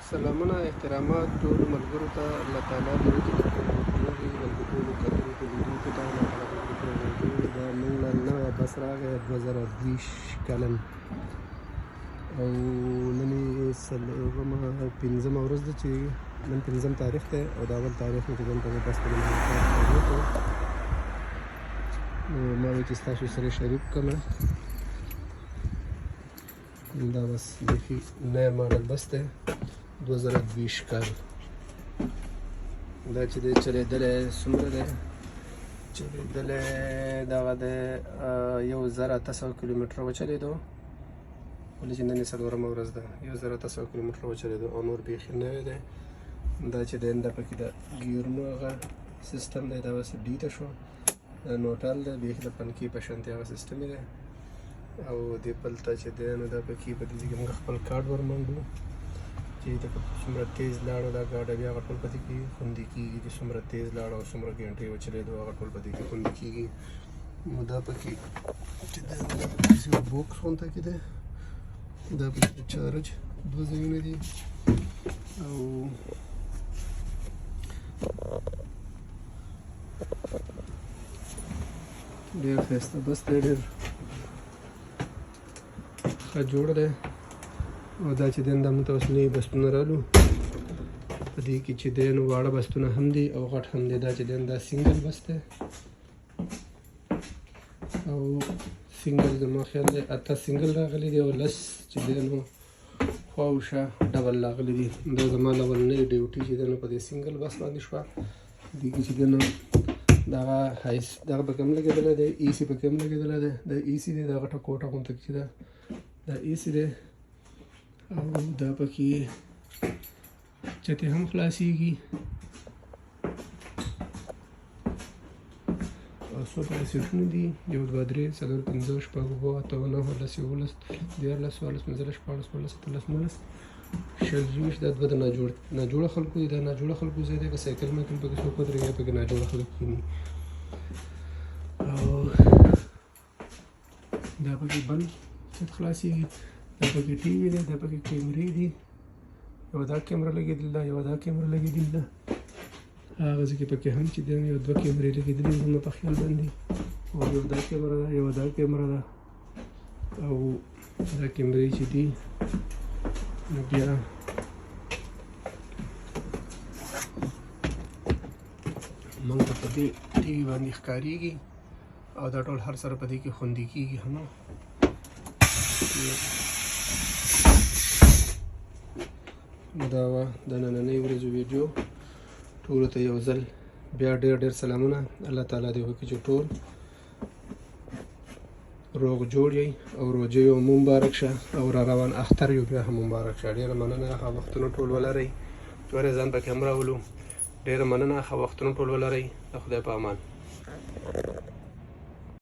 سلامونه احترامات ټولو ملګرو ته الله تعالی دې وکړي چې ټولو ملګرو کتونکو لیدونکو ته الله تعالی دې وکړي دا موږ له نوی بس راغی 2020 کلن او نن یې پنځمه ورځ ده چې نن پنځم تاریخ دی او د اول تاریخ چې دلته د بس په نو ما وایي چې ستاسو سره شریک کړم دا بس بیخي نوی ماډل بس دی 2020 کال دا چې دی چلېدلی څومره دی چلېدلی دغه دی 1800 کیلومتره وچلېدو ولې چې نن یې څلورمه ورځ ده 1800 کیلومتره وچلېدو او نور بیخي نوی دی دا چې دی دا پکې د ګیرونو هغه سیستم دی دا اوس ډي ته شو دا نوټل دی بیخي د پنکې په شانتې هغه سیستم دی او دې پلته چې دی نو دا پکې په دې کې موږ خپل کارډ ورمنډو چې دا څومره تیز لاړو دا ګاډی بیا هغه ټول په دې کې خوندي کېږي چې څومره تیز لاړو او څومره ګنټې وچلېدو هغه ټول په دې کې خوندي کېږي نو دا پکې چې دی دا پکې بوکس غونته کې دی دا پکې چارج دوه ځایونه دي او ډېر ښایسته بس دی ډېر ښه جوړ دی او دا چې دی دا موږ ته اوس نوي بسونه رالو په دې کې چې دی نو واړه بسونه هم دي او غټ هم دی دا چې دی دا سنګل بس دی او سنګل زما خیال دی 8 سنګل راغلي دي او 10 چې دی نو خوا او شا ډبل راغلي دي دا زما لومړنۍ ډیوټي چې دی نو په دې سنګل بس باندې شوه دې کې چې دی نو دغه هایس دغه پکې هم لګېدلی دی ای سي پکې هم لګېدلی دی دا ای سي دی دا غټه کوټه غونته چې ده دا ای سي دی او دا پکې چتې هم خلاصېږي او څو پکې سیټونه دي 1 2 3 4 5 6 7 8 9 10 11 12 14 15 16 17 18 شل زوج دا دوه د ناجوړه خلکو دي دا ناجوړه خلکو ځای دی که سایکل مایکل پکې څوک ودرېږي پکې ناجوړه خلک کښېني او دا پکې بل چت خلاصېږي دا پکې ټي وي دی دا پکې کیمرې دي یوه دا کیمره لګېدل ده یوه دا کیمره لګېدل ده هغه ځای کې پکې هم چې دی یو دوه کیمرې لګېدلې زما په خیال باندې او یو دا کیمره ده یوه دا کیمره ده او دا کیمرې چې دي نو بیا موږ ته په دې ټي وي باندې ښکارېږي او دا ټول هر سره په دې کې خوندي کېږي هم دا وه د نننۍ ورځو ویډیو ټولو ته یو ځل بیا ډېر ډېر سلامونه الله تعالی دې وکړي چې ټول روغ جوړ یې او روژه یو مبارک شه او را روان اختر یو بیا هم مبارک شه ډېره مننه ښه وختونه ټول ولرئ ورې ځان پکې هم راولو ډېره مننه ښه وختونه ټول ولرئ د خدای په امان